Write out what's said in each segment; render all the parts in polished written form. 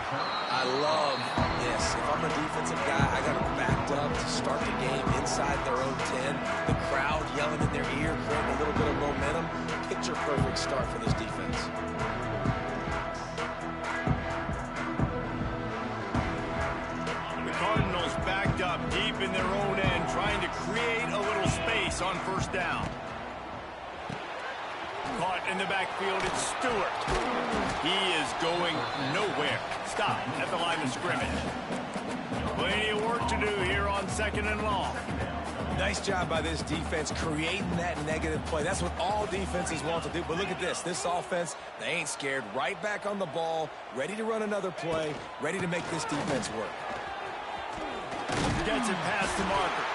I love this. If I'm a defensive guy, I got them backed up to start the game inside their own 10. The crowd yelling in their ear, creating a little bit of momentum. Picture-perfect start for this defense. The Cardinals backed up deep in their own end, trying to create a little space on first down. Caught in the backfield, it's Stewart. He is going nowhere. Stop at the line of scrimmage. Plenty of work to do here on 2nd and long. Nice job by this defense creating that negative play. That's what all defenses want to do. But look at this. This offense, they ain't scared. Right back on the ball, ready to run another play, ready to make this defense work. Gets it past the marker.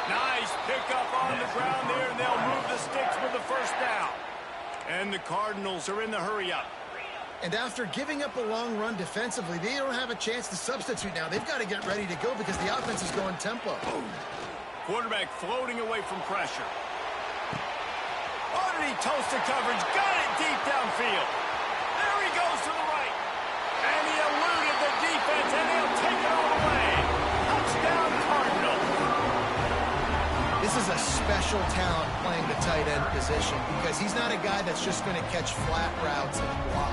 Nice pickup on the ground there, and they'll move the sticks with the first down. And the Cardinals are in the hurry-up. And after giving up a long run defensively, they don't have a chance to substitute now. They've got to get ready to go because the offense is going tempo. Quarterback floating away from pressure. Oh, did he toast the coverage? Got it deep downfield. There he goes to the right. And he eluded the defense, and he'll take it all the way. Touchdown, Cardinals. This is a special talent playing the tight end position because he's not a guy that's just going to catch flat routes and block.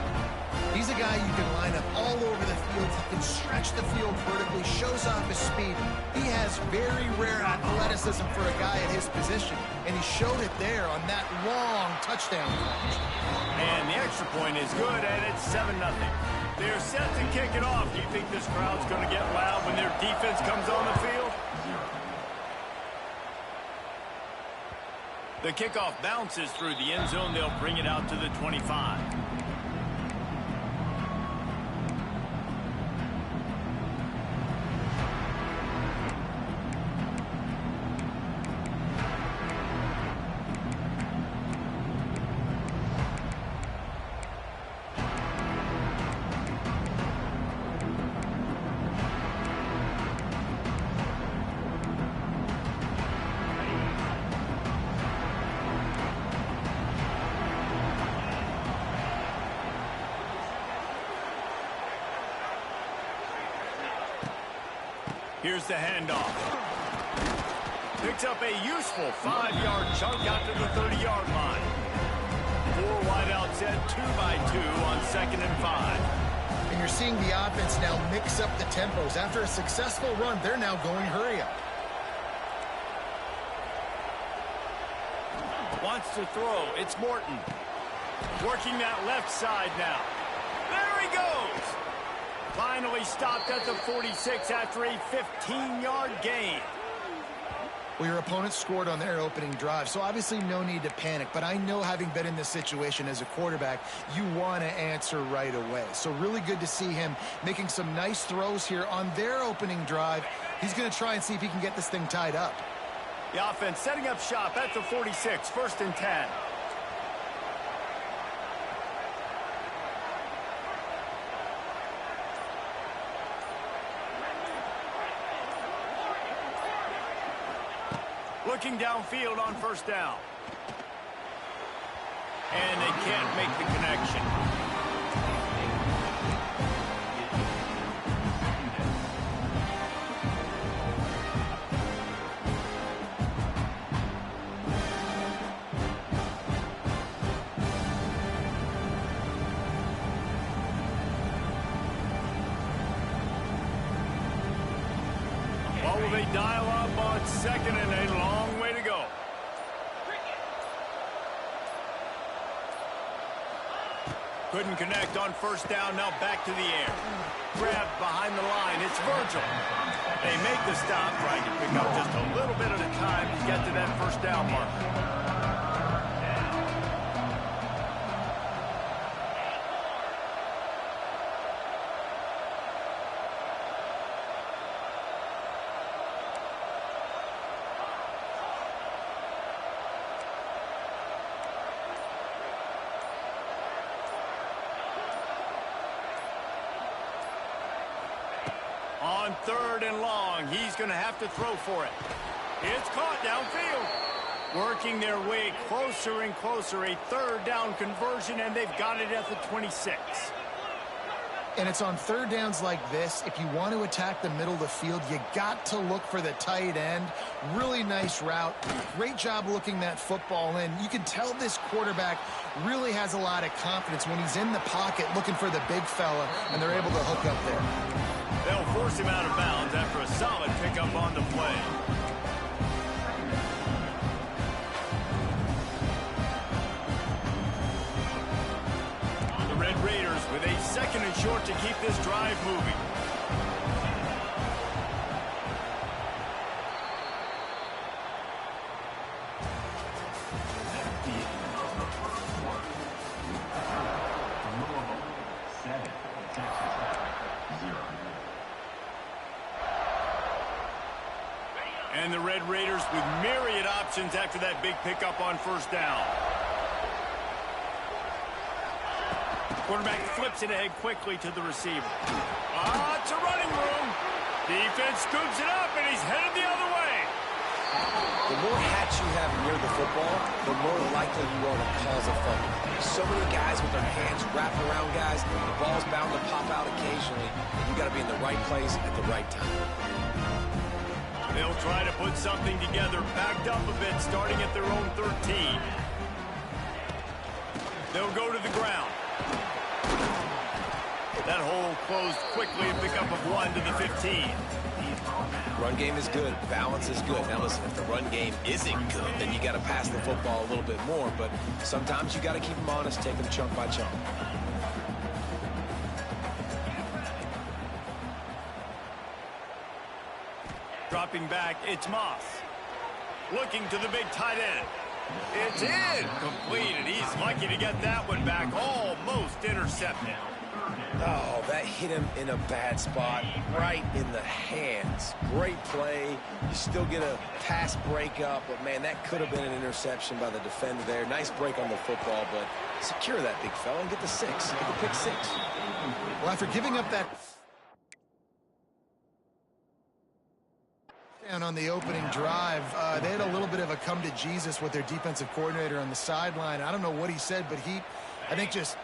He's a guy you can line up all over the field. He can stretch the field vertically, shows off his speed. He has very rare athleticism for a guy at his position, and he showed it there on that long touchdown catch. And the extra point is good, and it's 7-0. They're set to kick it off. Do you think this crowd's going to get loud when their defense comes on the field? The kickoff bounces through the end zone. They'll bring it out to the 25. Here's the handoff. Picks up a useful 5-yard chunk out to the 30-yard line. 4 wideouts set 2-by-2 on 2nd and 5. And you're seeing the offense now mix up the tempos. After a successful run, they're now going hurry up. Wants to throw. It's Morton. Working that left side now. There he goes. Finally stopped at the 46 after a 15-yard gain. Well, your opponent scored on their opening drive, so obviously no need to panic. But I know, having been in this situation as a quarterback, you want to answer right away. So really good to see him making some nice throws here on their opening drive. He's going to try and see if he can get this thing tied up. The offense setting up shop at the 46, 1st and 10. Looking downfield on first down. And they can't make the connection. What will they dial up on 2nd and a long way to go? Couldn't connect on first down, now back to the air. Grabbed behind the line, it's Virgil. They make the stop, trying to pick up just a little bit at a time to get to that first down marker. On 3rd and long, he's going to have to throw for it. It's caught downfield. Working their way closer and closer, a 3rd down conversion, and they've got it at the 26. And it's on third downs like this. If you want to attack the middle of the field, you got to look for the tight end. Really nice route. Great job looking that football in. You can tell this quarterback really has a lot of confidence when he's in the pocket looking for the big fella, and they're able to hook up there. They'll force him out of bounds after a solid pickup on the play. Red Raiders with a 2nd and short to keep this drive moving. And the Red Raiders with myriad options after that big pickup on 1st down. Quarterback flips it ahead quickly to the receiver. It's a running room. Defense scoops it up, and he's headed the other way. The more hats you have near the football, the more likely you are to cause a fumble. So many guys with their hands wrapped around guys, the ball's bound to pop out occasionally, and you got to be in the right place at the right time. They'll try to put something together, backed up a bit, starting at their own 13. They'll go to the ground. That hole closed quickly, a pickup of 1 to the 15. Run game is good. Balance is good. Now, listen, if the run game isn't good, then you got to pass the football a little bit more. But sometimes you got to keep them honest, take them chunk by chunk. Dropping back, it's Moss. Looking to the big tight end. It's in. Completed. He's lucky to get that one back. Almost intercepted. Oh, that hit him in a bad spot, right in the hands. Great play. You still get a pass breakup, but, man, that could have been an interception by the defender there. Nice break on the football, but secure that big fella and get the 6. Get the pick 6. Well, after giving up that down on the opening drive, they had a little bit of a come to Jesus with their defensive coordinator on the sideline. I don't know what he said, but I think, just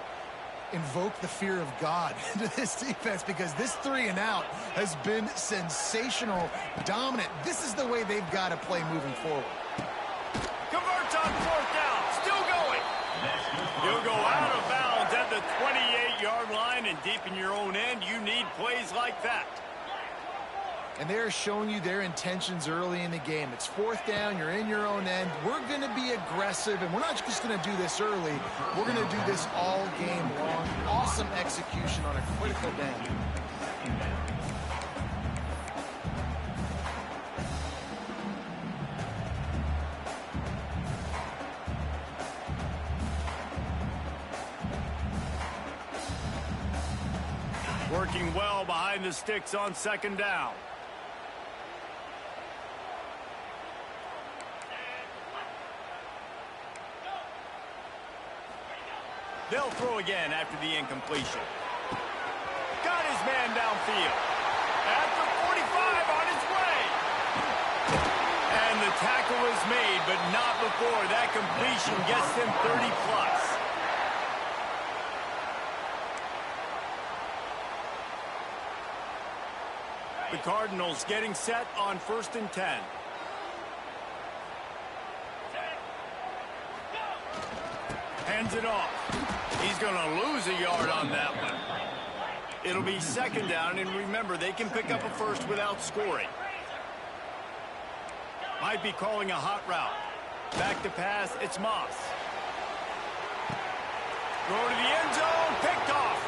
invoke the fear of God into this defense, because this 3 and out has been sensational, dominant. This is the way they've got to play moving forward. Converts on 4th down, still going. You'll go out of bounds at the 28-yard line, and deep in your own end, you need plays like that. And they're showing you their intentions early in the game. It's 4th down, you're in your own end. We're going to be aggressive, and we're not just going to do this early. We're going to do this all game long. Awesome execution on a critical down. Working well behind the sticks on 2nd down. They'll throw again after the incompletion. Got his man downfield. At the 45, on his way. And the tackle is made, but not before that completion gets them 30-plus. The Cardinals getting set on 1st and 10. Hands it off. He's going to lose a yard on that one. It'll be 2nd down, and remember, they can pick up a first without scoring. Might be calling a hot route. Back to pass, it's Moss. Throw to the end zone, picked off.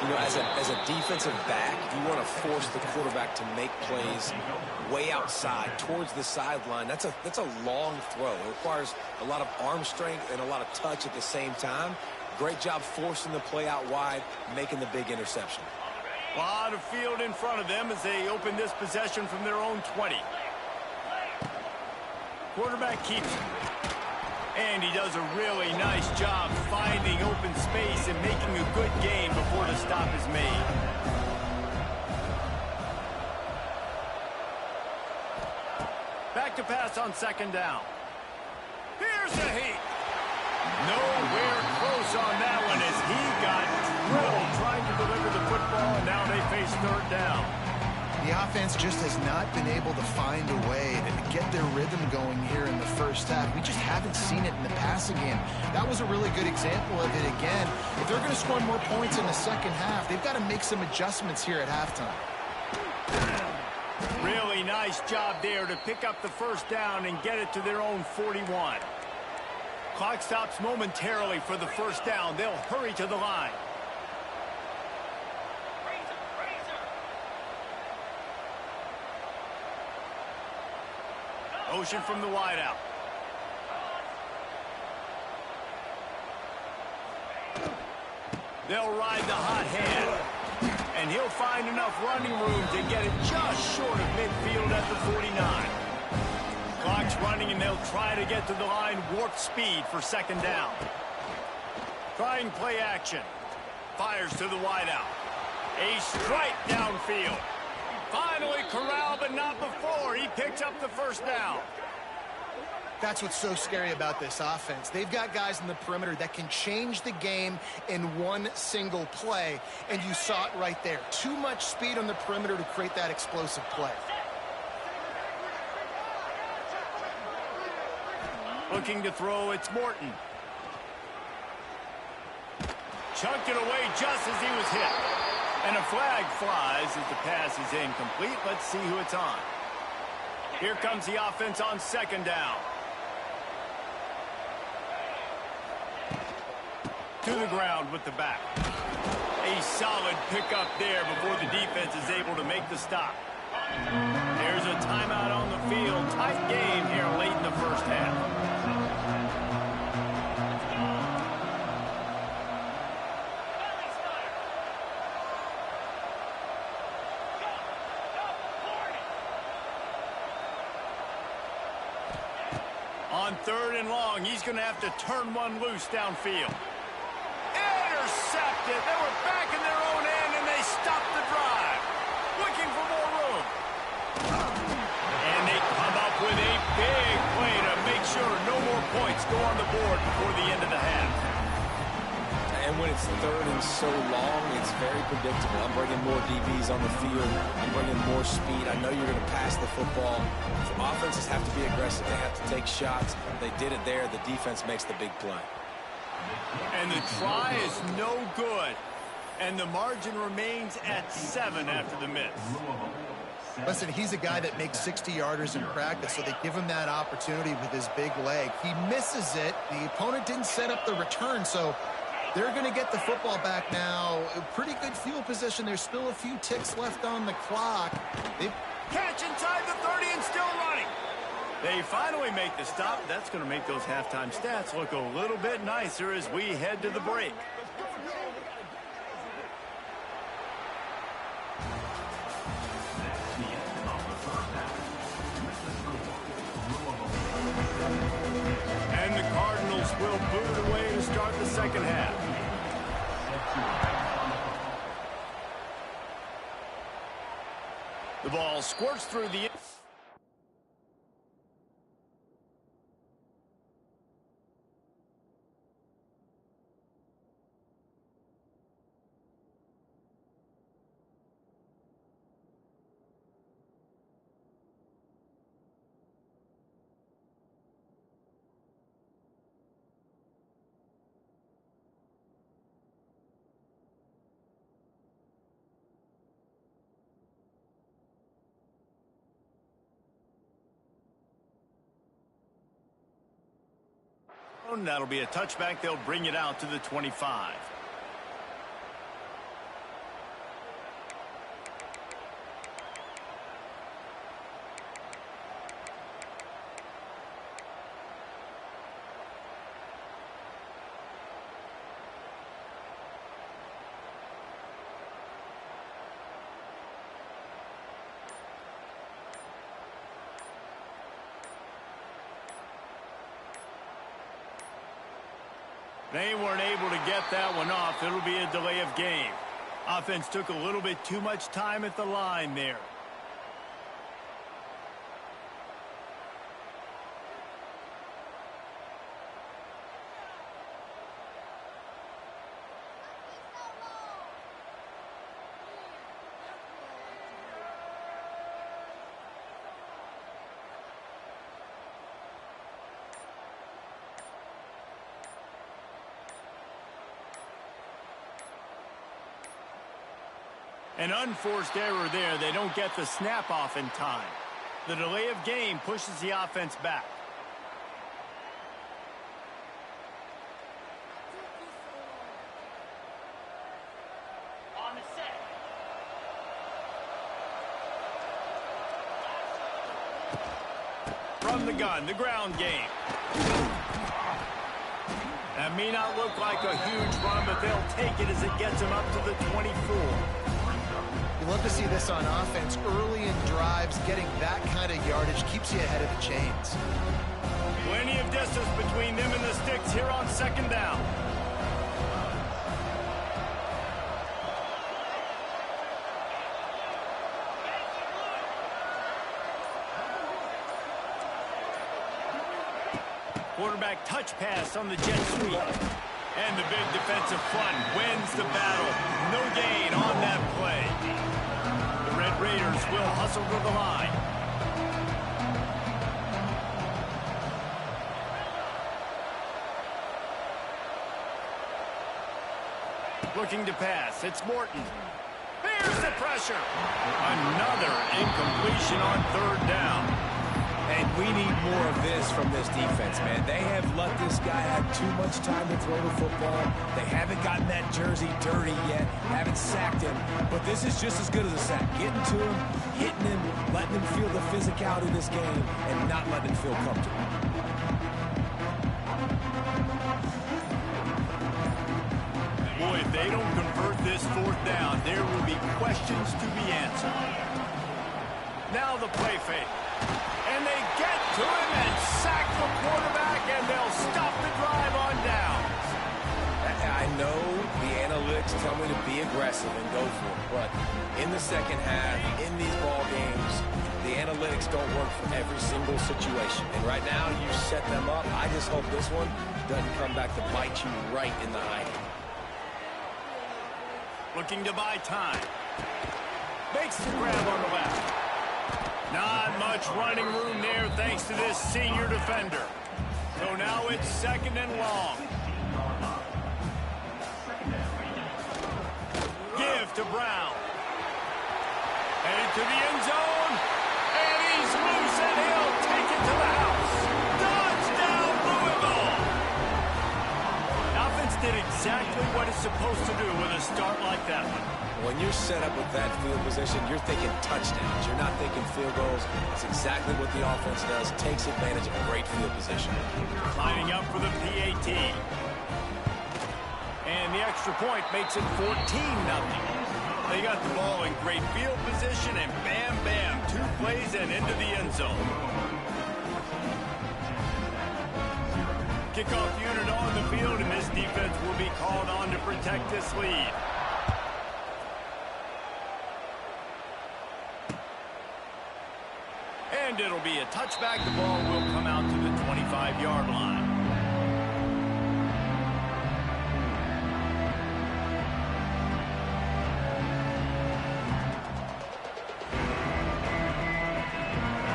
You know, as a defensive back, you want to force the quarterback to make plays way outside towards the sideline. That's a long throw. It requires a lot of arm strength and a lot of touch at the same time. Great job forcing the play out wide, making the big interception. A lot of field in front of them as they open this possession from their own 20. Quarterback keeps it. And he does a really nice job finding open space and making a good gain before the stop is made. Back to pass on 2nd down. Here's the heat. Nowhere close close on that one as he got drilled trying to deliver the football, and now they face third down. The offense just has not been able to find a way to get their rhythm going here in the first half. We just haven't seen it in the passing game. That was a really good example of it again. If they're going to score more points in the second half, they've got to make some adjustments here at halftime. Really nice job there to pick up the first down and get it to their own 41. Clock stops momentarily for the first down. They'll hurry to the line. Motion from the wideout. They'll ride the hot hand. And he'll find enough running room to get it just short of midfield at the 49. Clock's running, and they'll try to get to the line warp speed for second down. Trying play action. Fires to the wideout. A strike downfield. Finally corralled, but not before. He picks up the first down. That's what's so scary about this offense. They've got guys in the perimeter that can change the game in one single play, and you saw it right there. Too much speed on the perimeter to create that explosive play. Looking to throw, it's Morton. Chunked it away just as he was hit. And a flag flies as the pass is incomplete. Let's see who it's on. Here comes the offense on second down. To the ground with the back. A solid pickup there before the defense is able to make the stop. There's a timeout on the field. Tight game here late in the first half. On third and long, he's going to have to turn one loose downfield. Intercepted. They were back in their own end, and they stopped the drive. Looking for more room. And they come up with a big play to make sure no more points go on the board before the end of the half. And when it's third and so long, it's very predictable. I'm bringing more DBs on the field. I'm bringing more speed. I know you're going to pass the football. So offenses have to be aggressive. They have to take shots. They did it there. The defense makes the big play. And the try is no good. And the margin remains at 7 after the miss. Listen, he's a guy that makes 60-yarders in practice, so they give him that opportunity with his big leg. He misses it. The opponent didn't set up the return, so they're going to get the football back now. A pretty good field position. There's still a few ticks left on the clock. Catch inside the 30 and still running. They finally make the stop. That's going to make those halftime stats look a little bit nicer as we head to the break. And the Cardinals will boot it away to start the second half. The ball squirts through the... That'll be a touchback. They'll bring it out to the 25. They weren't able to get that one off. It'll be a delay of game. Offense took a little bit too much time at the line there. An unforced error there. They don't get the snap off in time. The delay of game pushes the offense back. On the set. From the gun, the ground game. That may not look like a huge run, but they'll take it as it gets them up to the 24. You love to see this on offense. Early in drives, getting that kind of yardage keeps you ahead of the chains. Plenty of distance between them and the sticks here on second down. Quarterback touch pass on the jet sweep. And the big defensive front wins the battle. No gain on that play. The Red Raiders will hustle to the line. Looking to pass. It's Morton. There's the pressure. Another incompletion on third down. And we need more of this from this defense, man. They have let this guy have too much time to throw the football. They haven't gotten that jersey dirty yet, haven't sacked him. But this is just as good as a sack. Getting to him, hitting him, letting him feel the physicality of this game, and not letting him feel comfortable. Boy, if they don't convert this fourth down, there will be questions to be answered. Now the play fake. And they get to him and sack the quarterback, and they'll stop the drive on downs. I know the analytics tell me to be aggressive and go for it, but in the second half, in these ball games, the analytics don't work for every single situation. And right now, you set them up. I just hope this one doesn't come back to bite you right in the hiding. Looking to buy time. Makes the grab on the left. Not much running room there thanks to this senior defender. So now it's second and long. Give to Brown. Headed to the end zone. And he's loose and he'll take it to the house. Touchdown, Louisville. Offense did exactly what it's supposed to do with a start like that one. When you're set up with that field position, you're thinking touchdowns. You're not thinking field goals. It's exactly what the offense does. Takes advantage of a great field position. Lining up for the PAT. And the extra point makes it 14-0. They got the ball in great field position, and bam, bam, 2 plays and into the end zone. Kickoff unit on the field, and this defense will be called on to protect this lead. And it'll be a touchback. The ball will come out to the 25-yard line.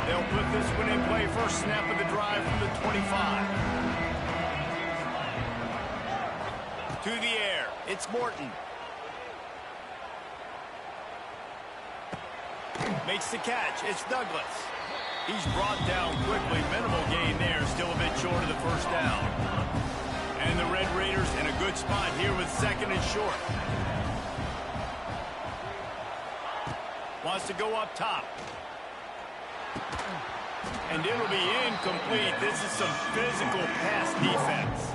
They'll put this one in play. First snap of the drive from the 25. To the air. It's Morton. Makes the catch. It's Douglas. He's brought down quickly. Minimal gain there. Still a bit short of the first down. And the Red Raiders in a good spot here with second and short. Wants to go up top. And it'll be incomplete. This is some physical pass defense.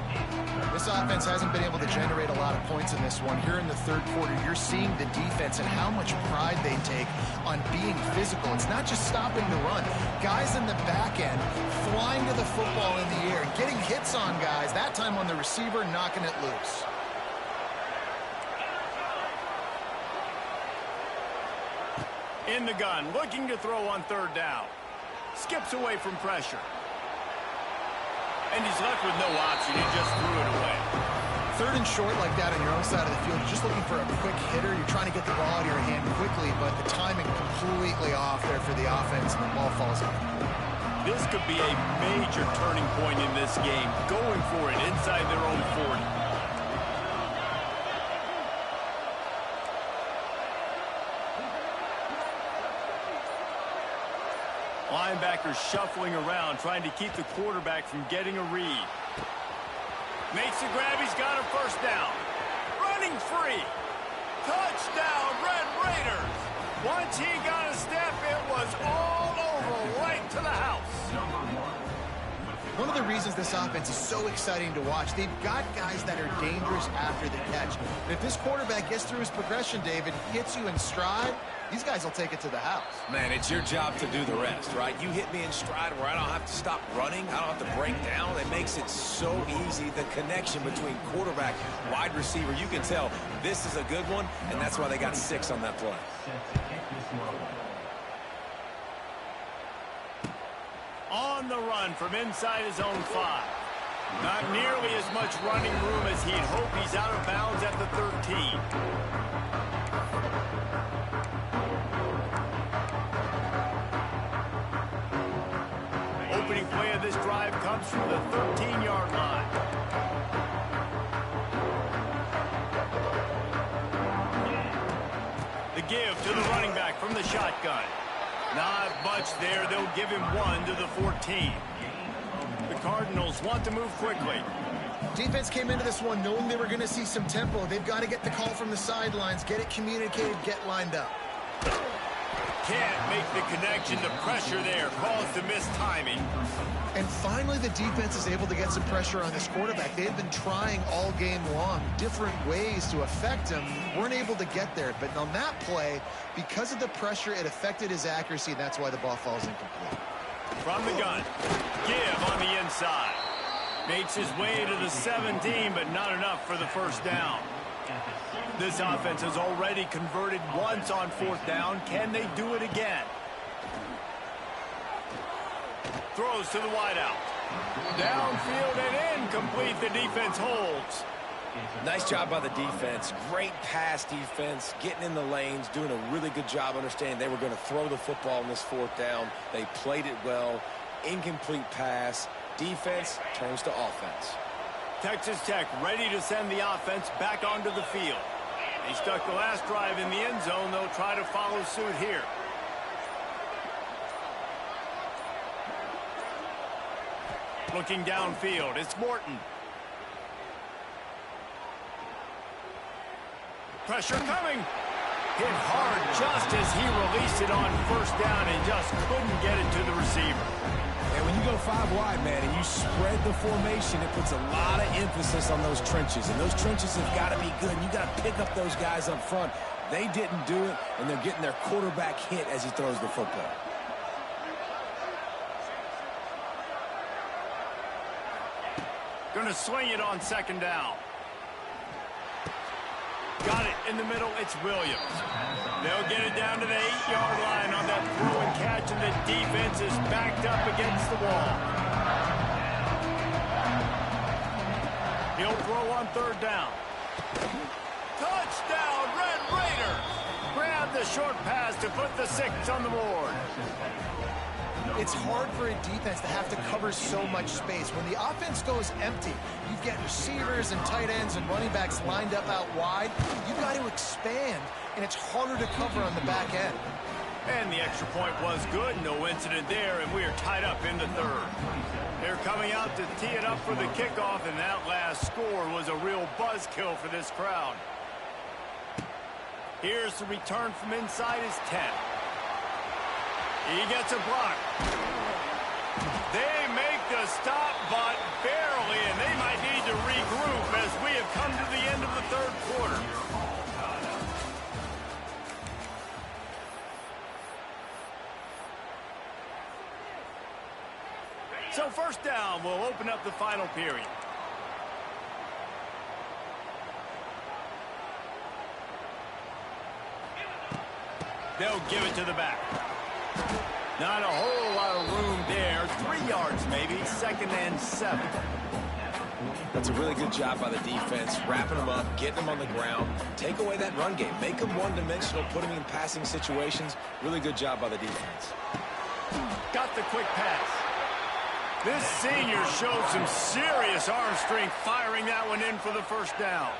This offense hasn't been able to generate a lot of points in this one. Here in the third quarter, you're seeing the defense and how much pride they take on being physical. It's not just stopping the run. Guys in the back end flying to the football in the air, getting hits on guys, that time on the receiver, knocking it loose. In the gun, looking to throw on third down. Skips away from pressure. And he's left with no option. He just threw it away. Third and short like that on your own side of the field, you're just looking for a quick hitter. You're trying to get the ball out of your hand quickly, but the timing completely off there for the offense, and the ball falls out. This could be a major turning point in this game. Going for it inside their own 40. Linebackers shuffling around, trying to keep the quarterback from getting a read. Makes the grab. He's got a first down. Running free. Touchdown, Red Raiders. Once he got a step, it was all over, right to the house. One of the reasons this offense is so exciting to watch, they've got guys that are dangerous after the catch. And if this quarterback gets through his progression, David, hits you in stride, these guys will take it to the house. Man, it's your job to do the rest, right? You hit me in stride where I don't have to stop running. I don't have to break down. It makes it so easy. The connection between quarterback, wide receiver, you can tell this is a good one, and that's why they got 6 on that play. On the run from inside his own 5. Not nearly as much running room as he'd hope. He's out of bounds at the 13. Opening play of this drive comes from the 13-yard line. The give to the running back from the shotgun. Not much there. They'll give him 1 to the 14. The Cardinals want to move quickly. Defense came into this one knowing they were going to see some tempo. They've got to get the call from the sidelines, get it communicated, get lined up. Can't make the connection. The pressure there caused the missed timing. And finally, the defense is able to get some pressure on this quarterback. They've been trying all game long different ways to affect him. Weren't able to get there. But on that play, because of the pressure, it affected his accuracy, and that's why the ball falls incomplete. From the gun. Give on the inside. Makes his way to the 17, but not enough for the first down. This offense has already converted once on 4th down. Can they do it again? Throws to the wideout. Downfield and incomplete. The defense holds. Nice job by the defense. Great pass defense, getting in the lanes, doing a really good job understanding they were going to throw the football on this 4th down. They played it well. Incomplete pass. Defense turns to offense. Texas Tech ready to send the offense back onto the field. They stuck the last drive in the end zone. They'll try to follow suit here. Looking downfield, it's Morton. Pressure coming. Hit hard just as he released it on 1st down and just couldn't get it to the receiver. And when you go 5 wide, man, and you spread the formation, it puts a lot of emphasis on those trenches. And those trenches have got to be good. You got to pick up those guys up front. They didn't do it, and they're getting their quarterback hit as he throws the football. Going to swing it on 2nd down. Got it in the middle. It's Williams. They'll get it down to the 8-yard line on that throw and catch, and the defense is backed up against the wall. He'll throw on 3rd down. Touchdown, Red Raiders! Grab the short pass to put the 6 on the board. It's hard for a defense to have to cover so much space. When the offense goes empty, you've got receivers and tight ends and running backs lined up out wide. You've got to expand, and it's harder to cover on the back end. And the extra point was good. No incident there, and we are tied up in the 3rd. They're coming out to tee it up for the kickoff, and that last score was a real buzzkill for this crowd. Here's the return from inside his 10. He gets a block. They make the stop, but barely, and they might need to regroup as we have come to the end of the 3rd quarter. So 1st down will open up the final period. They'll give it to the back. Not a whole lot of room there. 3 yards maybe. 2nd and 7. That's a really good job by the defense, wrapping them up, getting them on the ground. Take away that run game. Make them one-dimensional, put them in passing situations. Really good job by the defense. Got the quick pass. This senior showed some serious arm strength firing that one in for the 1st down.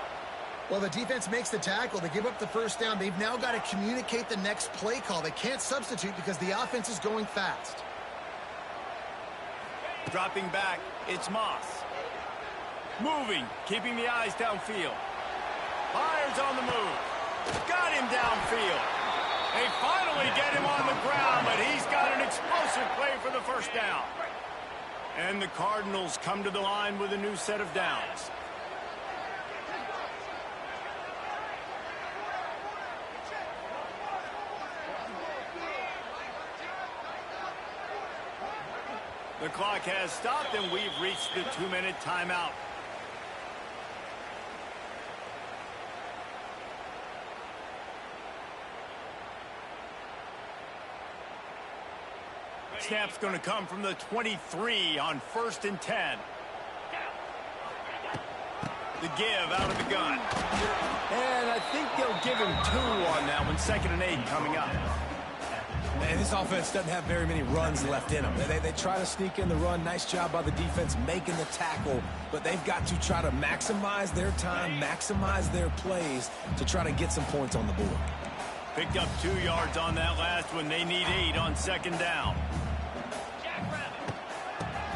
Well, the defense makes the tackle. They give up the 1st down. They've now got to communicate the next play call. They can't substitute because the offense is going fast. Dropping back, it's Moss. Moving, keeping the eyes downfield. Fires on the move. Got him downfield. They finally get him on the ground, but he's got an explosive play for the first down. And the Cardinals come to the line with a new set of downs. The clock has stopped, and we've reached the 2-minute timeout. Snap's going to come from the 23 on 1st and 10. The give out of the gun. And I think they'll give him 2 on that one. 2nd and 8 coming up. Man, this offense doesn't have very many runs left in them. They try to sneak in the run. Nice job by the defense making the tackle. But they've got to try to maximize their time, maximize their plays to try to get some points on the board. Picked up 2 yards on that last one. They need 8 on 2nd down.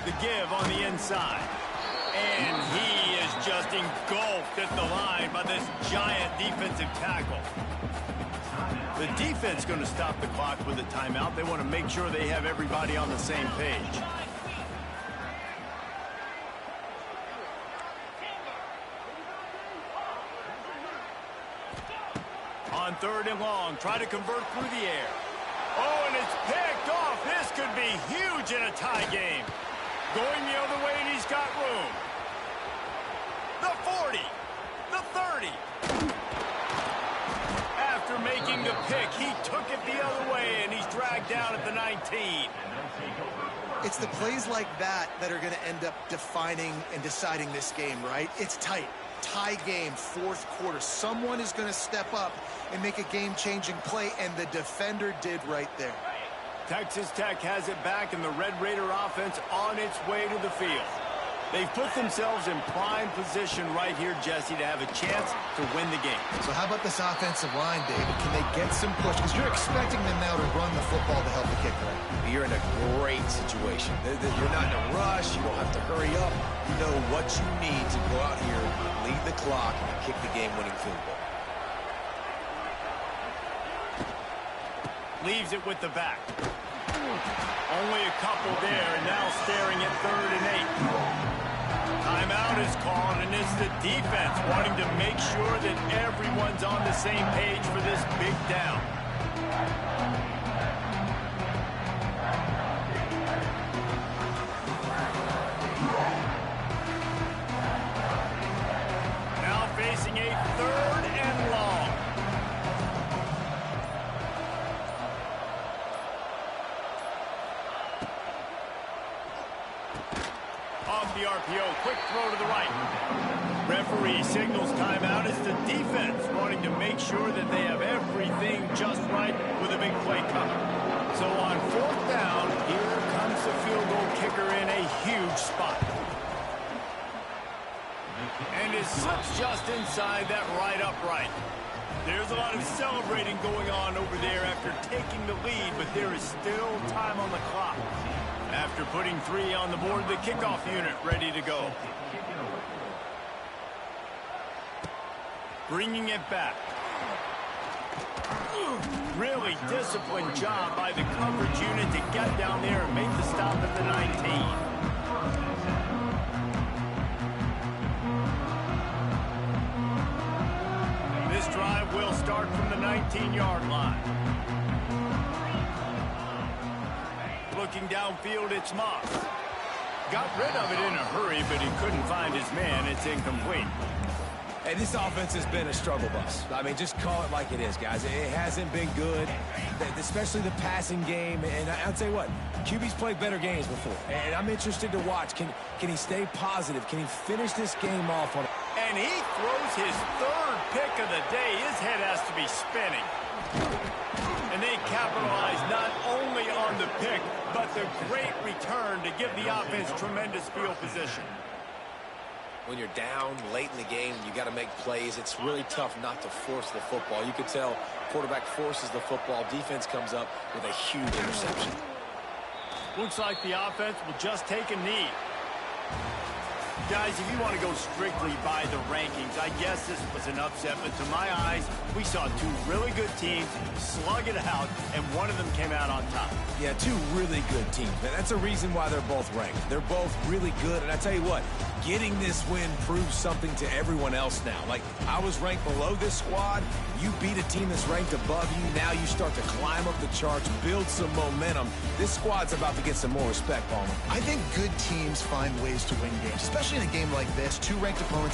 The give on the inside. And he is just engulfed at the line by this giant defensive tackle. The defense going to stop the clock with a timeout. They want to make sure they have everybody on the same page. On 3rd and long, try to convert through the air. Oh, and it's picked off. This could be huge in a tie game. Going the other way, and he's got room. The 40. The 30. After making the pick, he took it the other way, and he's dragged down at the 19. It's the plays like that that are going to end up defining and deciding this game, right? It's tight. Tie game, 4th quarter. Someone is going to step up and make a game-changing play, and the defender did right there. Texas Tech has it back, and the Red Raider offense on its way to the field. They've put themselves in prime position right here, Jesse, to have a chance to win the game. So how about this offensive line, David? Can they get some push? Because you're expecting them now to run the football to help the kicker. You're in a great situation. You're not in a rush. You don't have to hurry up. You know what you need to go out here, lead the clock, and kick the game-winning field goal. Leaves it with the back. Only a couple there, and now staring at 3rd and 8. Timeout is called, and it's the defense wanting to make sure that everyone's on the same page for this big down. Now facing a 3rd and long. Off the RPO, quick throw to the right. Referee signals timeout. It's the defense wanting to make sure that they have everything just right with a big play coming. So on 4th down, here comes the field goal kicker in a huge spot. And it slips just inside that right upright. There's a lot of celebrating going on over there after taking the lead, but there is still time on the clock. After putting 3 on the board, the kickoff unit ready to go. Bringing it back. Really disciplined job by the coverage unit to get down there and make the stop at the 19. This drive will start from the 19-yard line. Looking downfield, it's Moss. Got rid of it in a hurry, but he couldn't find his man. It's incomplete. Hey, this offense has been a struggle bus. I mean, just call it like it is, guys. It hasn't been good, especially the passing game. And I'll tell you what, QB's played better games before. And I'm interested to watch. Can he stay positive? Can he finish this game off on it? And he throws his 3rd pick of the day. His head has to be spinning. And they capitalize not only on the pick, but the great return to give the offense tremendous field position. When you're down late in the game, you got to make plays. It's really tough not to force the football. You can tell quarterback forces the football. Defense comes up with a huge interception. Looks like the offense will just take a knee. Guys, if you want to go strictly by the rankings, I guess this was an upset, but to my eyes, we saw two really good teams slug it out, and one of them came out on top. Yeah, two really good teams, man. That's a reason why they're both ranked. They're both really good, and I tell you what, getting this win proves something to everyone else now. Like, I was ranked below this squad. You beat a team that's ranked above you. Now you start to climb up the charts, build some momentum. This squad's about to get some more respect, Palmer. I think good teams find ways to win games, especially in a game like this. Two ranked opponents